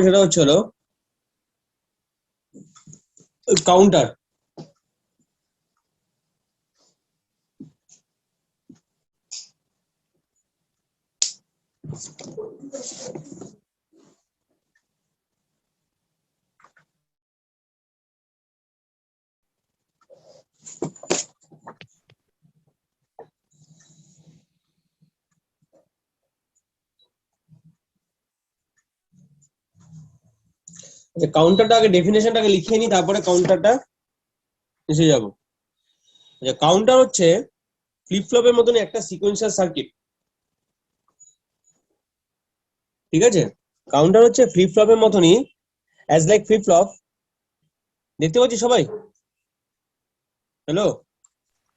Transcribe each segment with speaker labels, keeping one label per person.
Speaker 1: সেটা হচ্ছে হলো কাউন্টার। কাউন্টারটা আগে ডেফিনেশনটাকে লিখে নি, তারপরে কাউন্টারটা এসে যাব। কাউন্টার হচ্ছে ফ্লিপ ফ্লপের মতন একটা সিকোয়েন্সিয়াল সার্কিট। ঠিক আছে, কাউন্টার হচ্ছে ফ্লিপ ফ্লপের মতনই, অ্যাজ লাইক ফ্লিপ ফ্লপ। দেখতে পাচ্ছি সবাই? হ্যালো।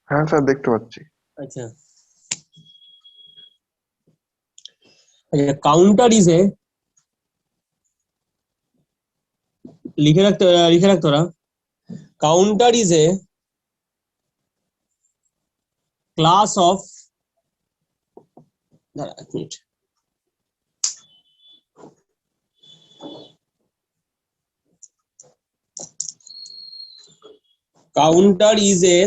Speaker 2: হ্যাঁ স্যার, দেখতে পাচ্ছি।
Speaker 1: আচ্ছা, কাউন্টার ইজ এ, লিখে রাখতে ওরা, counter is a class of, এক minute, counter is a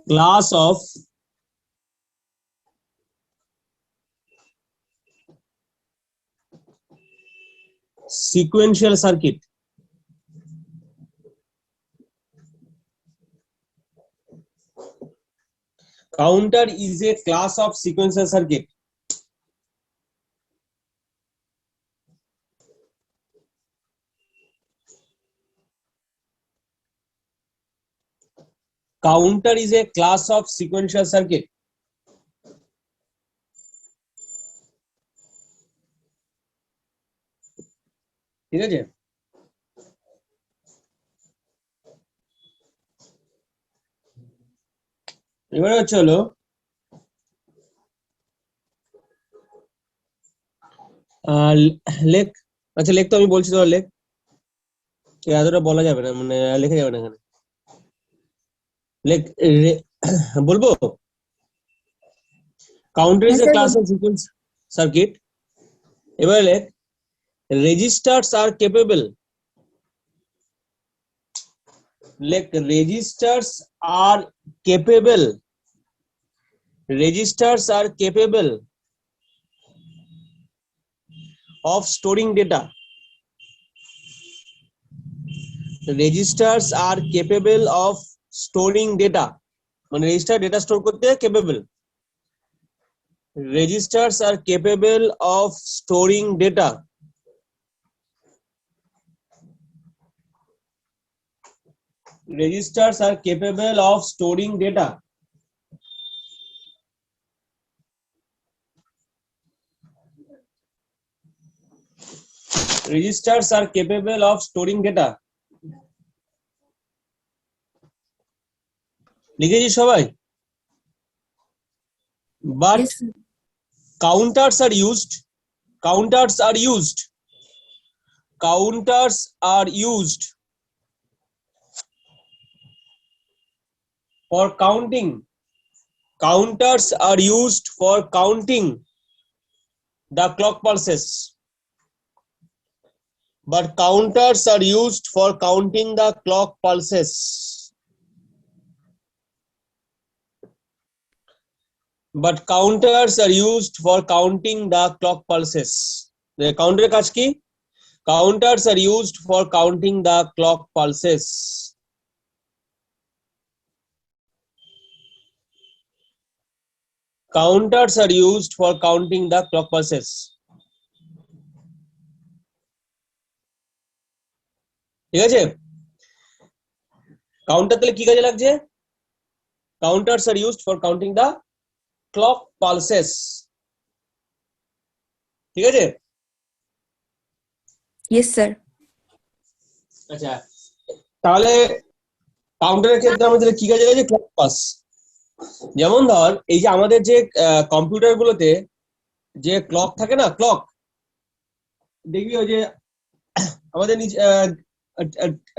Speaker 1: class of sequential circuit. Counter is a class of sequential circuit. Counter is a class of sequential circuit. ঠিক আছে, এবারে হচ্ছে হলো লেখ। আচ্ছা লেখ তো আমি বলছি, তো লেখ, এতটা বলা যাবে না, মানে লেখা যাবে না এখানে। লেখ বলবো, counter is a class of sequence circuit. এবারে লেখ, রেজিস্টার্স আর কেপেবল, লেখ registers are capable, registers are capable of storing data. Registers are capable of storing data, মানে রেজিস্টার ডেটা স্টোর করতে capable. Registers are capable of storing data. Registers are capable of storing data. Registers are capable of storing data. লিখেছি সবাই? But
Speaker 3: Yes, sir.
Speaker 1: counters are used. Counters are used. Counters are used for counting. Counters are used for counting the clock pulses. But counters are used for counting the clock pulses. But counters are used for counting the clock pulses. The counter কাজ কি? Counters are used for counting the clock pulses. Counters are used for counting the clock pulses. ঠিক আছে, counter তাহলে কি কাজে লাগছে? Counters are used for counting the clock pulses. ঠিক আছে?
Speaker 3: Yes, sir.
Speaker 1: আচ্ছা, তাহলে কাউন্টারের ক্ষেত্রে আমাদের কি কাজে লাগে? Clock pulse. যেমন ধর, এই যে আমাদের যে কম্পিউটার গুলোতে যে ক্লক থাকে না, ক্লক দেখবি ওই যে আমাদের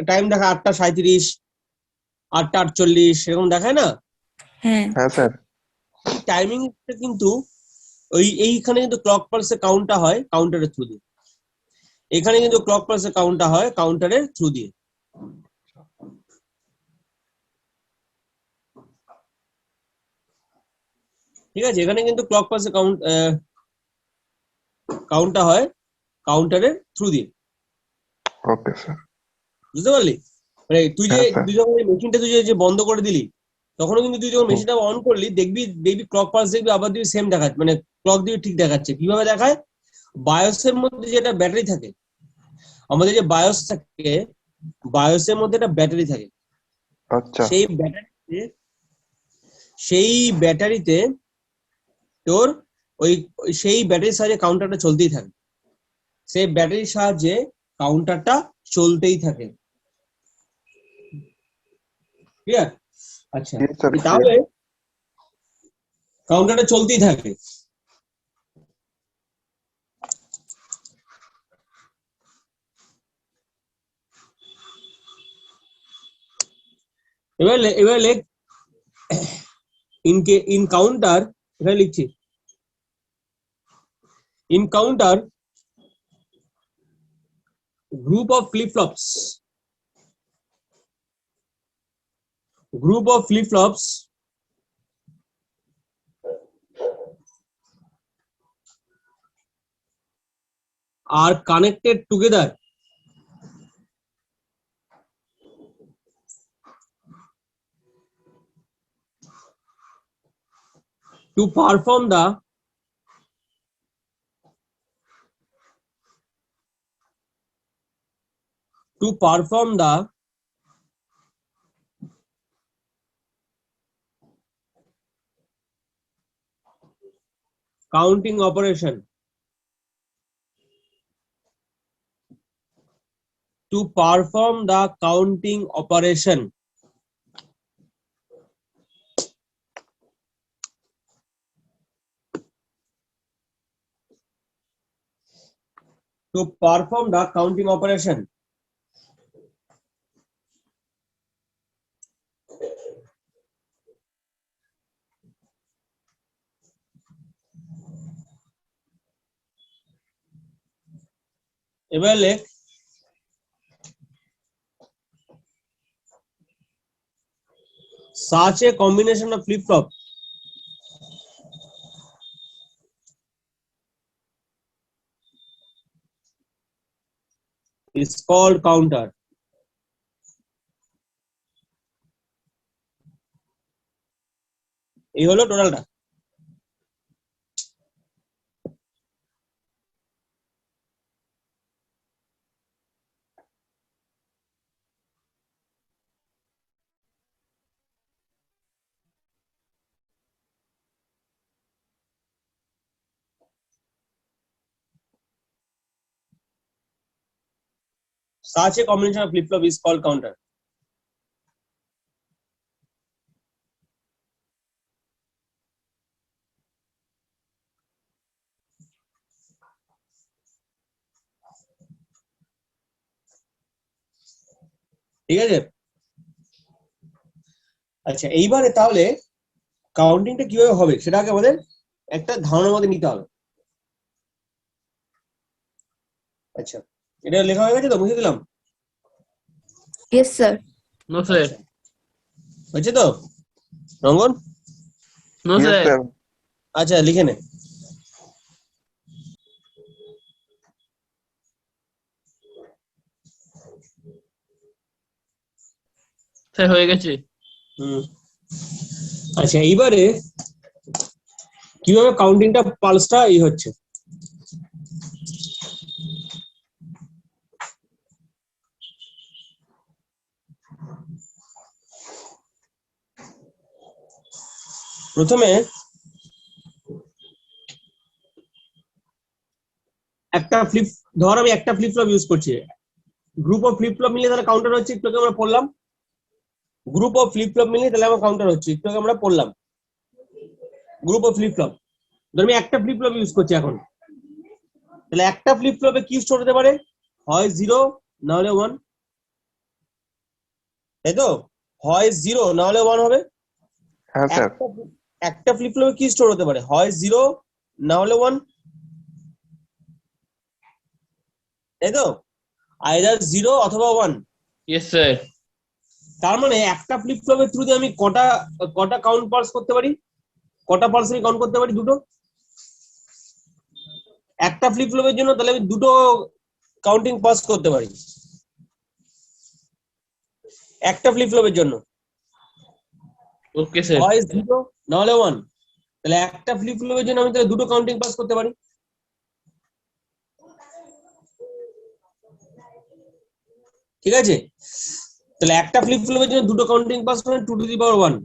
Speaker 1: টাইম দেখা 8:37, 8:48 এরকম দেখায় না?
Speaker 3: হ্যাঁ।
Speaker 2: হ্যাঁ স্যার।
Speaker 1: টাইমিং কিন্তু এইখানে কিন্তু ক্লক পালসে কাউন্টটা হয় কাউন্টারের থ্রু দিয়ে, এখানে কিন্তু ক্লক পালসে কাউন্টটা হয় কাউন্টারের থ্রু দিয়ে। ঠিক আছে, এখানে কিন্তু ক্লক পালসে কাউন্টটা হয় কাউন্টারের থ্রু দিয়ে।
Speaker 2: Okay sir.
Speaker 1: বুঝতে পারলি? মানে
Speaker 2: হ্যাঁ স্যার।
Speaker 1: তুই যখন মেশিনটা যে বন্ধ করে দিলি, তখনও কিন্তু তুই যখন
Speaker 2: হুম,
Speaker 1: মেশিনটা অন করলি দেখবি ক্লক পালস দেখবি আবার দেখবি সেম দেখাচ্ছে, মানে ক্লক দিয়ে ঠিক দেখাচ্ছে। কিভাবে দেখায়? বায়োসের মধ্যে যেটা ব্যাটারি থাকে, আমাদের যে বায়োস থাকে, বায়োসের মধ্যে একটা ব্যাটারি থাকে।
Speaker 2: আচ্ছা
Speaker 1: সেই ব্যাটারিতে সেই ব্যাটারিতে তোর সেই ব্যাটারির সাহায্যে কাউন্টারটা চলতেই থাকে, সেই ব্যাটারির সাহায্যে কাউন্টারটা চলতেই থাকে। ক্লিয়ার? আচ্ছা,
Speaker 2: জি স্যার,
Speaker 1: তাহলে
Speaker 2: ক্লিয়ার।
Speaker 1: কাউন্টারটা চলতেই থাকে। এবার লেখ ইন কাউন্টার, এখানে লিখছি in counter group of flip-flops are connected together to perform the counting operation. To perform the counting operation. To perform the counting operation. এবার লেখ such a combination of flip-flop is called counter. এই হলো টোটালটা। Such a combination of flip-flop is called counter. ঠিক আছে? আচ্ছা, এইবারে তাহলে কাউন্টিংটা কিভাবে হবে সেটা আগে আমাদের একটা ধারণার মধ্যে নিতে হবে। আচ্ছা, এটা লেখা হয়ে গেছে তো? মুছে দিলাম?
Speaker 3: Yes, sir.
Speaker 4: No sir.
Speaker 1: আচ্ছা, হয়েছে তো রঙ্গন?
Speaker 4: No
Speaker 2: yes
Speaker 4: sir.
Speaker 2: স্যার।
Speaker 1: আচ্ছা, লিখে নে।
Speaker 4: স্যার হয়ে গেছে।
Speaker 1: আচ্ছা, এইবারে কিভাবে কাউন্টিংটা পালসটা হচ্ছে। প্রথমে একটা ধর আমি একটা ফ্লিপ ফ্লপ ইউজ করছি, গ্রুপ অফ ফ্লিপ ফ্লপ মিলে তাহলে কাউন্টার হচ্ছে, একটু আগে আমরা পড়লাম। গ্রুপ অফ ফ্লিপ ফ্লপ মিলে তাহলে আমার কাউন্টার হচ্ছে, একটু আগে আমরা পড়লাম। গ্রুপ অফ ফ্লিপ ফ্লপ, ধর আমি একটা ফ্লিপ ফ্লপ ইউজ করছি এখন, তাহলে একটা ফ্লিপ ফ্লপে কি স্টোর হতে পারে? হয় 0 না হলে 1, তাই তো? হয় 0 না হলে 1 হবে।
Speaker 2: হ্যাঁ স্যার।
Speaker 1: একটা ফ্লিপ ফ্লপে কি স্টোর হতে পারে, হয় 0 না হলে 1, তাই তো? আইদার 0 অথবা 1।
Speaker 4: Yes sir.
Speaker 1: তার মানে একটা ফ্লিপ ফ্লপের থ্রুতে আমি কটা কটা কাউন্ট পালস করতে পারি, কটা পালস আমি কাউন্ট করতে পারি? দুটো। একটা ফ্লিপ ফ্লপের জন্য তাহলে আমি দুটো কাউন্টিং পাস করতে পারি একটা ফ্লিপ ফ্লপের জন্য,
Speaker 4: ওকে স্যার।
Speaker 1: হয় 0 না হলে 1। তাহলে একটা ফ্লিপ ফ্লপের জন্য আমি তাহলে দুটো কাউন্টিং পাস করতে পারি। ঠিক আছে, তাহলে একটা ফ্লিপ ফ্লপের জন্য দুটো কাউন্টিং পাস মানে 2 টু দি পাওয়ার 1।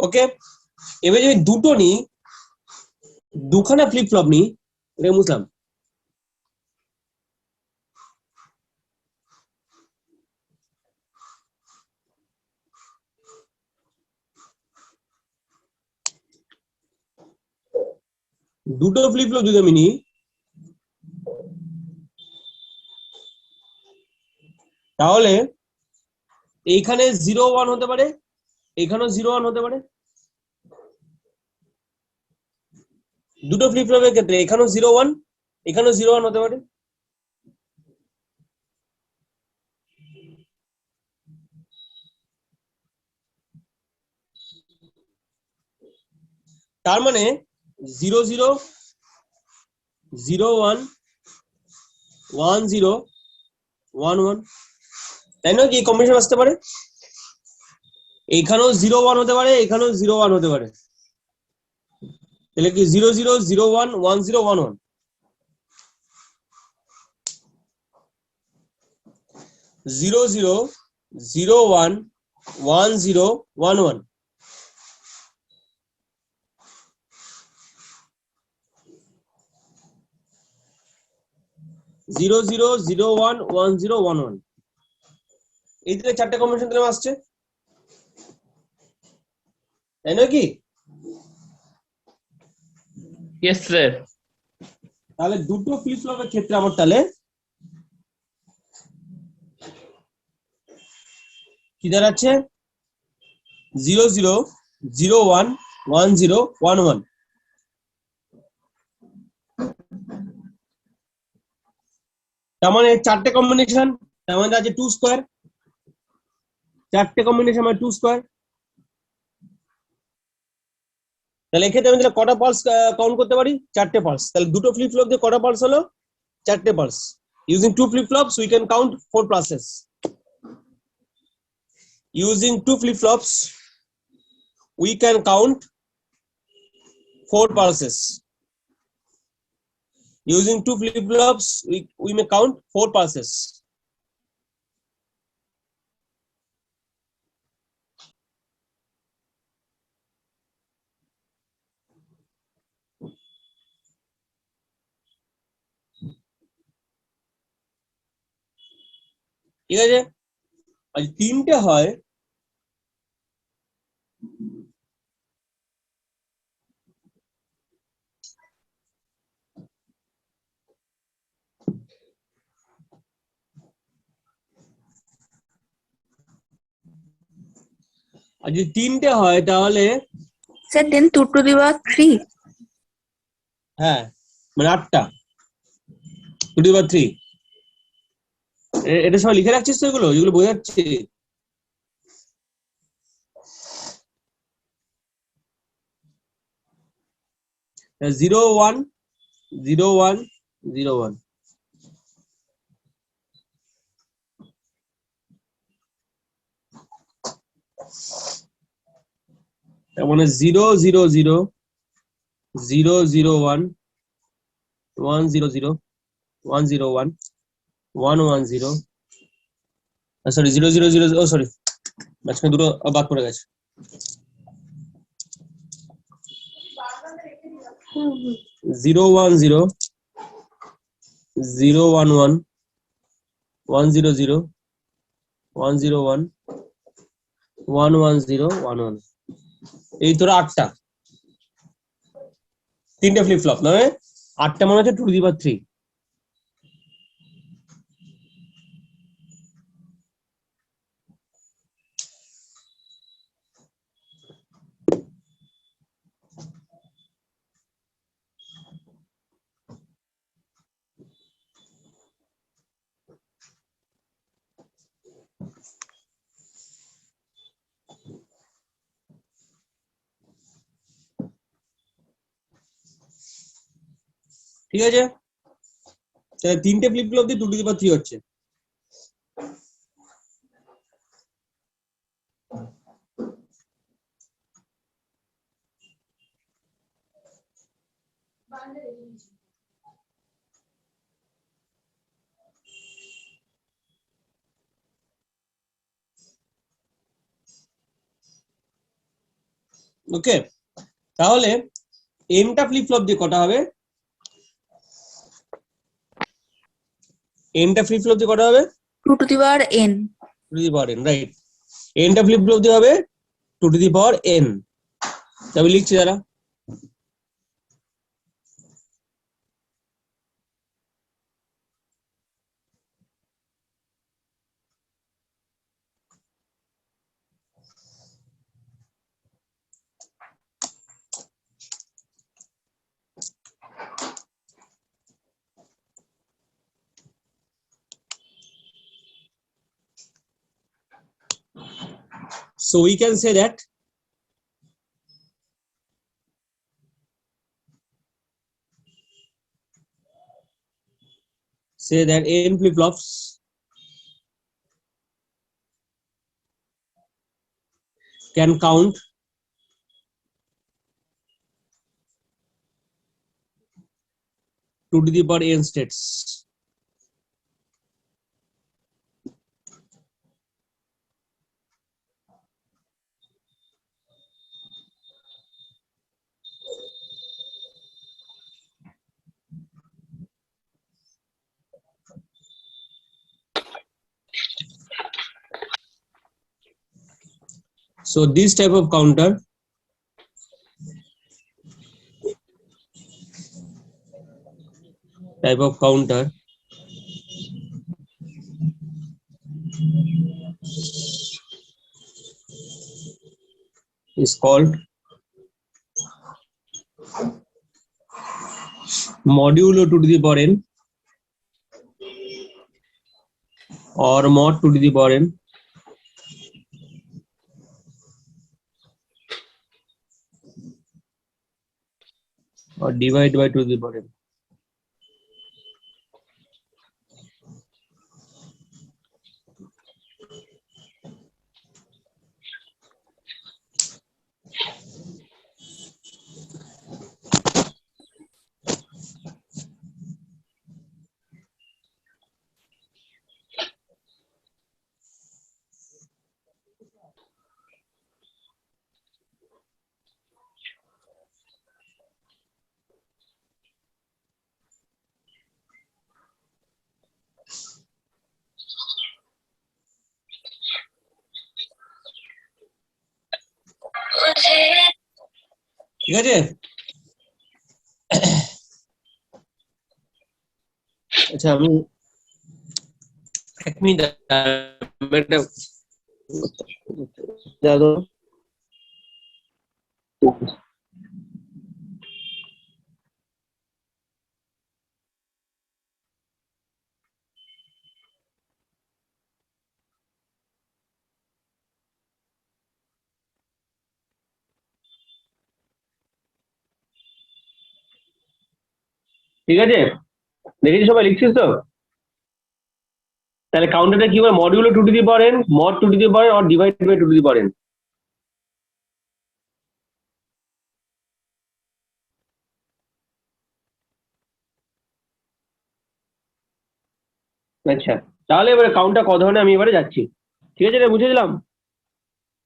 Speaker 1: ওকে, এবার যদি দুটো নিই, দুখানা ফ্লিপ ফ্লপ নিই, এটা বুঝলাম। দুটো ফ্লিপ ফ্লপ যদি আমি নিই, তাহলে এইখানে 0 1 হতে পারে, এখানেও 0 1 হতে পারে। দুটো ফ্লিপ ফ্লপের ক্ষেত্রে এখানেও 0 1, এখানেও 0 1 হতে পারে। তার মানে 0 0 0 1 1 0 1 1, তাই না? কি কম্বিনেশন আসতে পারে? এখানেও 0 1 হতে পারে, এখানেও 0 1 হতে পারে। তাহলে কি 0 0 0 1 1 0 1 1, 0 0 0 1 1 0 1 1। Zero zero zero one one zero one one, এই যে চারটে কম্বিনেশন তাহলে আসছে, তাই নয় কি?
Speaker 4: Yes sir.
Speaker 1: তাহলে দুটো ফ্লিপ ফ্লপের ক্ষেত্রে আমার তাহলে কি দাঁড়াচ্ছে? 0 0 0 1 1 0 1 1। তার মানে চারটে কম্বিনেশন, তার মানে আছে 2 স্কয়ার, চারটে কম্বিনেশন মানে 2 স্কয়ার। তাহলে এক্ষেত্রে আমি তাহলে কটা পালস কাউন্ট করতে পারি? চারটে পালস। তাহলে দুটো ফ্লিপ ফ্লপ দিয়ে কটা পালস হলো? চারটে pulse. Using two flip flops we can count 4 pulses. Using two flip flops, we can count 4 pulses. Using two flip flops, we may count 4 pulses. ঠিক আছে, আর তিনটে হয় আর যদি তিনটে হয় তাহলে
Speaker 3: Sir, then 2 to the power 3.
Speaker 1: হ্যাঁ মানে 8টা 2 to the power 3। এটা সব লিখে রাখছিস তো, এগুলো যেগুলো বোঝাচ্ছি? জিরো ওয়ান 0 1 0 1, তার মানে 0 0 0 0 0 1 1 0 0 1 0 1 1 1 0, সরি 0 0 0, ও সরি মাঝখানে দুটো বাদ পড়ে গেছে। 0 1 0 0 1 1 1 0 0 1 0 1 11011 এই তোর 8টা, 3টে ফ্লিপ ফ্লপ নয়, 8টা মনে হচ্ছে 2 টু দি পাওয়ার 3। ঠিক আছে, তাহলে 3টে ফ্লিপ ফ্লপ দিয়ে 2 টু দি পাওয়ার 3 হচ্ছে। ওকে, তাহলে এনটা ফ্লিপ ফ্লপ দিয়ে কটা হবে? এনটা ফ্লিপ ফ্লপ দিয়ে কটা হবে?
Speaker 3: 2 to the power n.
Speaker 1: 2 to the power n, right. এনটা ফ্লিপ ফ্লপ দিয়ে হবে 2 টু দি পাওয়ার n। তবে লিখছি দাঁড়া, so we can say that n flip flops can count to the power n states. So this type of counter is called modulo 2 to the power n or mod 2 to the power n or divide by 2 to the power n. ঠিক আছে, আচ্ছা আমি 1 minute একটা দাদা, ঠিক আছে দেখেছি সবাই লিখছিস তো? তাহলে কাউন্টারটা কি হবে? Modulo 2 to the power n, mod 2 to the power n or divide by 2 to the power n। আচ্ছা, তাহলে এবারে কাউন্টটা কত ধরনের আমি এবারে যাচ্ছি। ঠিক আছে রে, বুঝে দিলাম।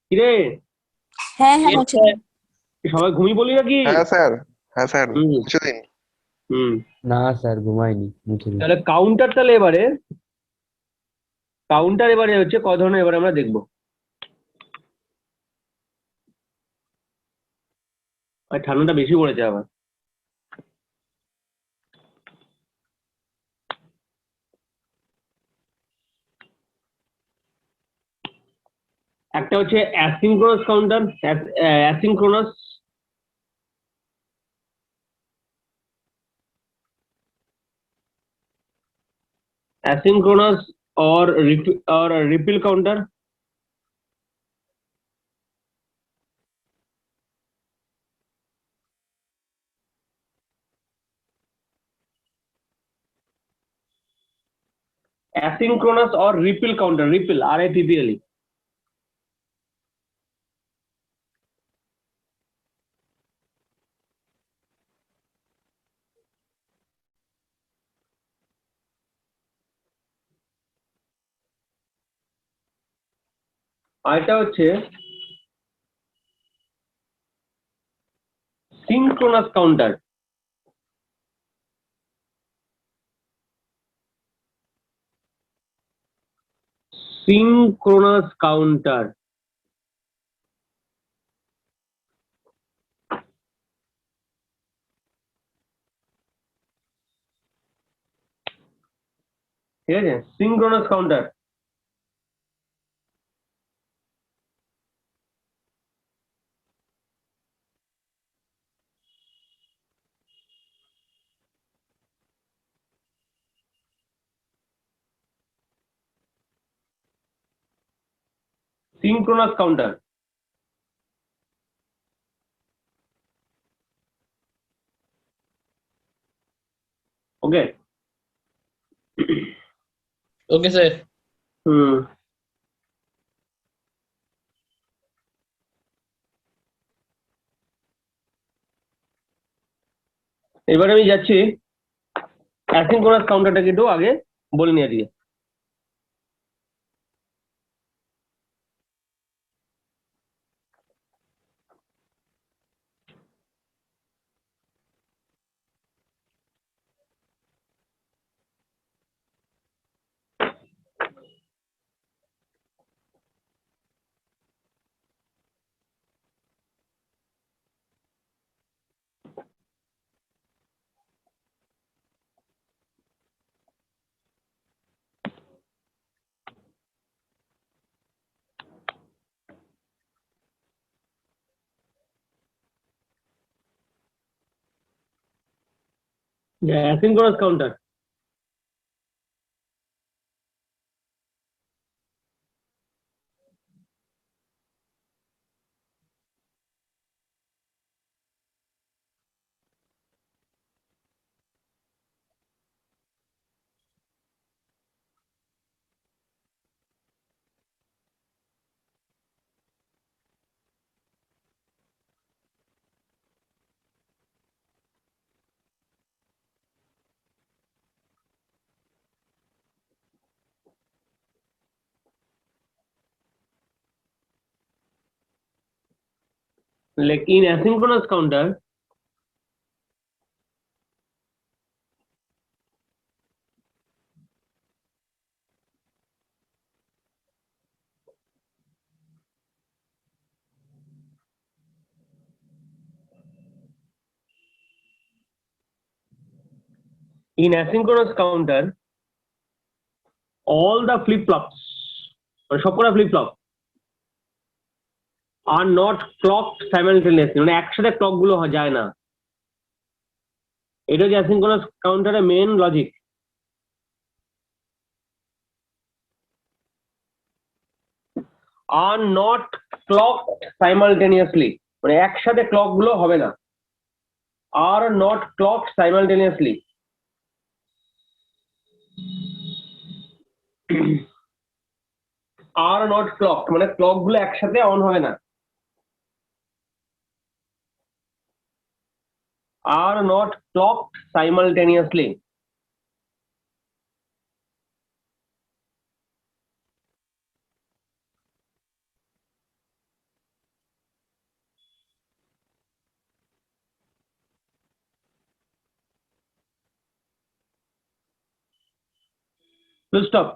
Speaker 1: কিরে
Speaker 3: হ্যাঁ হ্যাঁ মুছে দিন।
Speaker 1: সবাই ঘুমিয়ে পড়লি নাকি?
Speaker 2: হ্যাঁ স্যার, হ্যাঁ স্যার,
Speaker 1: হুম।
Speaker 2: কিছুদিন।
Speaker 1: হুম,
Speaker 5: না স্যার ঘুমাইনি, মুছে দিন।
Speaker 1: তাহলে কাউন্টার এবারে হচ্ছে কত ধরনের এবারে আমরা দেখবো। আর ঠান্ডাটা বেশি পড়েছে আবার। একটা হচ্ছে asynchronous counter, asynchronous, asynchronous or refill counter. Asynchronous or refill counter, refill, RIPPLE. আর এটা হচ্ছে synchronous counter. Synchronous counter. ঠিক আছে, synchronous counter. Synchronous counter. Okay.
Speaker 4: Okay, sir.
Speaker 1: হুম। এবার আমি যাচ্ছি অ্যাসিনক্রোনাস কাউন্টারটাকে একটু আগে বলে নিয়ে আজকে। Asynchronous counter, like in asynchronous counter, all the flip flops, মানে সবকটা flip flop are not clocked simultaneously, মানে একসাথে ক্লক গুলো যায় না। এটা হচ্ছে অ্যাসিনক্রোনাস কাউন্টারের main logic. Are not clocked simultaneously, মানে একসাথে ক্লক গুলো হবে না। Are not clocked simultaneously, are not clock মানে ক্লক গুলো একসাথে অন হবে না। Are not clocked simultaneously. Full stop.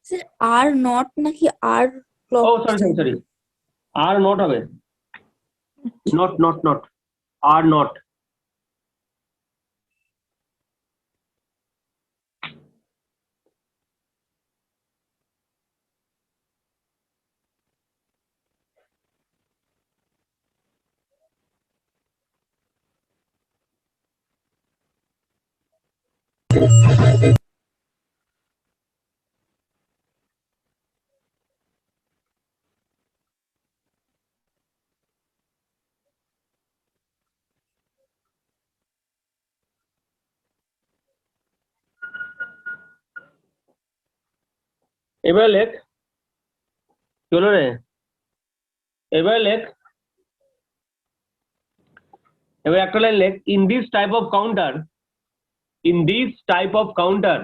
Speaker 3: Sir are not নাকি আর ক্লক
Speaker 1: ও সরি আর নট হবে, নট আর নট। এবার লেখ, চলো রে, এবার লেখ, এবার একটা লাইন লেখ, in this type of counter, in this type of counter,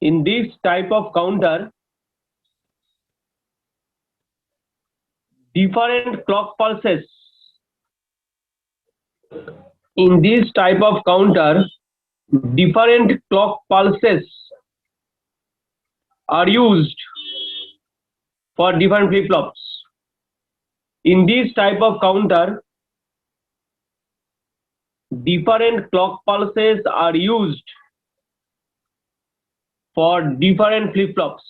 Speaker 1: in this type of counter, different clock pulses, in this type of counter, different clock pulses are used for different flip-flops. In this type of counter, different clock pulses are used for different flip-flops.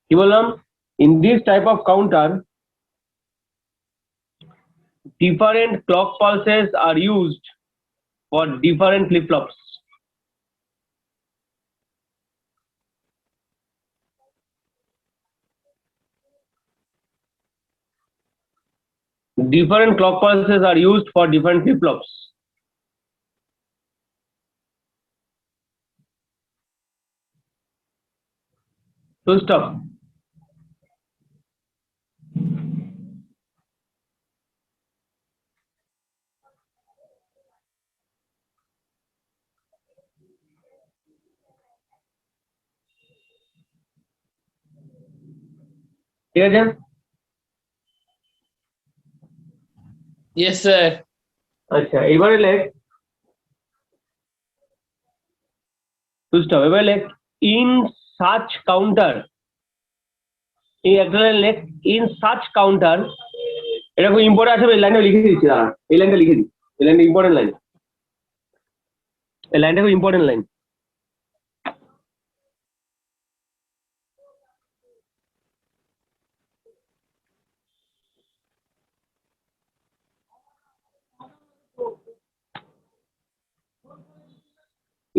Speaker 1: কি বললাম? In this type of counter, different clock pulses are used for different flip-flops. Different clock pulses are used for different flip-flops. Full stop. ঠিক আছে?
Speaker 4: Yes, sir.
Speaker 1: আচ্ছা, এবারে লেখ, full stop, এবারে লেখ, in such counter, এই একটা লাইন লেখ, in such counter, এটা খুব ইম্পর্টেন্ট আছে, এই লাইনটা লিখে দিচ্ছি, দাঁড়া, এই লাইনটা লিখে দিই, এই লাইনটা ইম্পর্টেন্ট লাইন, এই লাইনটা খুব important line.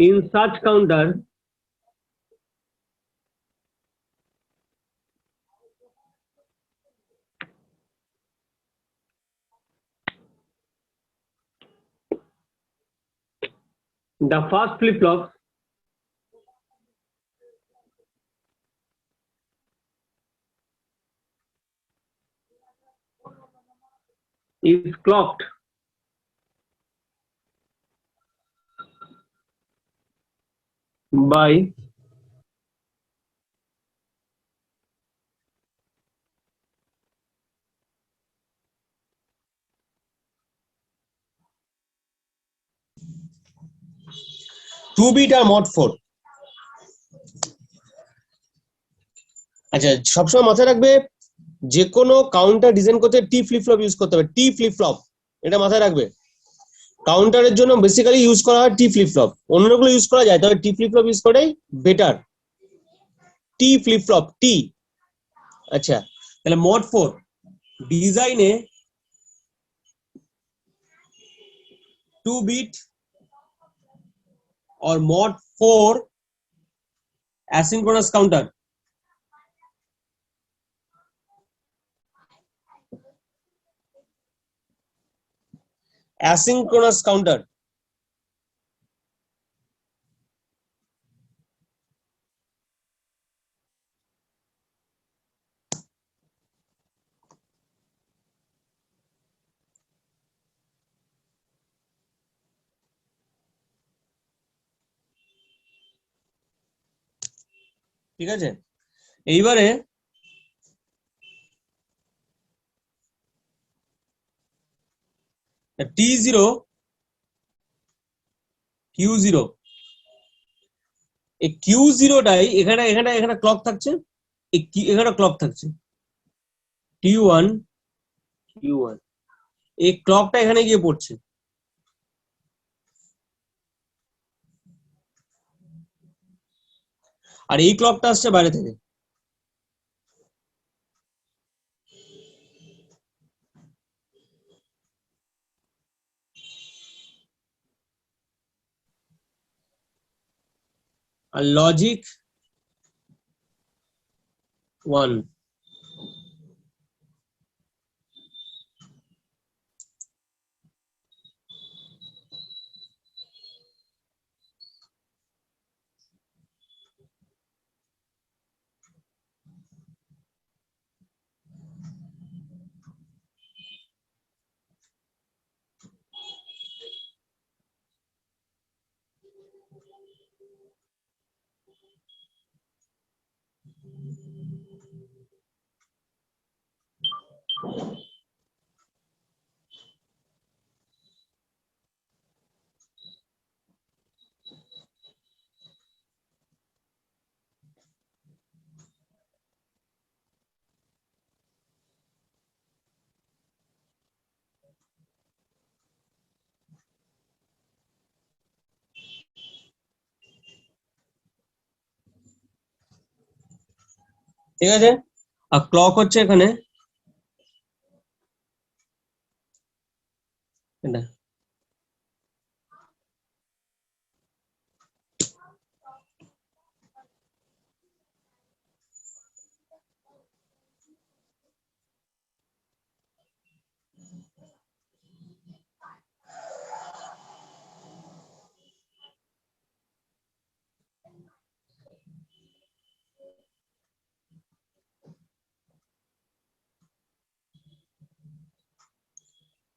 Speaker 1: In such counter, the first flip-flop is clocked by two bit আর মড 4। আচ্ছা, সবসময় মাথায় রাখবে, যে কোনো কাউন্টার ডিজাইন করতে টি ফ্লিপ ফ্লপ ইউজ করতে হবে, টি ফ্লিপ ফ্লপ, এটা মাথায় রাখবে। কাউন্টারের জন্য বেসিক্যালি ইউজ করা হয় টি ফ্লিপ ফ্লপ, অন্যগুলো ইউজ করা যায়, তবে টি ফ্লিপ ফ্লপ ইউজ করাই বেটার। টি ফ্লিপ ফ্লপ, টি। আচ্ছা, তাহলে মড 4 ডিজাইনে 2 বিট और mod 4 asynchronous counter। asynchronous counter, ঠিক আছে? এইবারে T0 Q0, এই Q0টাই এখানে এখানে এখানে ক্লক থাকছে, এখানে ক্লক থাকছে T1 Q1, এই ক্লকটা এখানে গিয়ে পড়ছে। আর এই ক্লকটা আসছে বাইরে থেকে। আর লজিক 1, ঠিক আছে। আর ক্লক হচ্ছে এখানে এটা।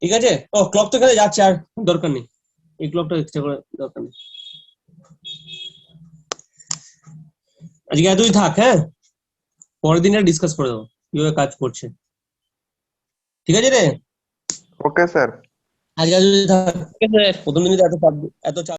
Speaker 1: ঠিক আছে। ও ক্লক তো এখানে যাচ্ছে, আর দরকার নেই, এই ক্লকটা এক্সট্রা করে দরকার নেই। আজকে এতই থাক, হ্যাঁ, পরের দিন ডিসকাস করে দেবো কিভাবে কাজ করছে। ঠিক আছে রে,
Speaker 2: ওকে স্যার।
Speaker 1: আজকে এতই থাক।
Speaker 4: Okay, sir.
Speaker 1: প্রথম দিনে তো এত চাপ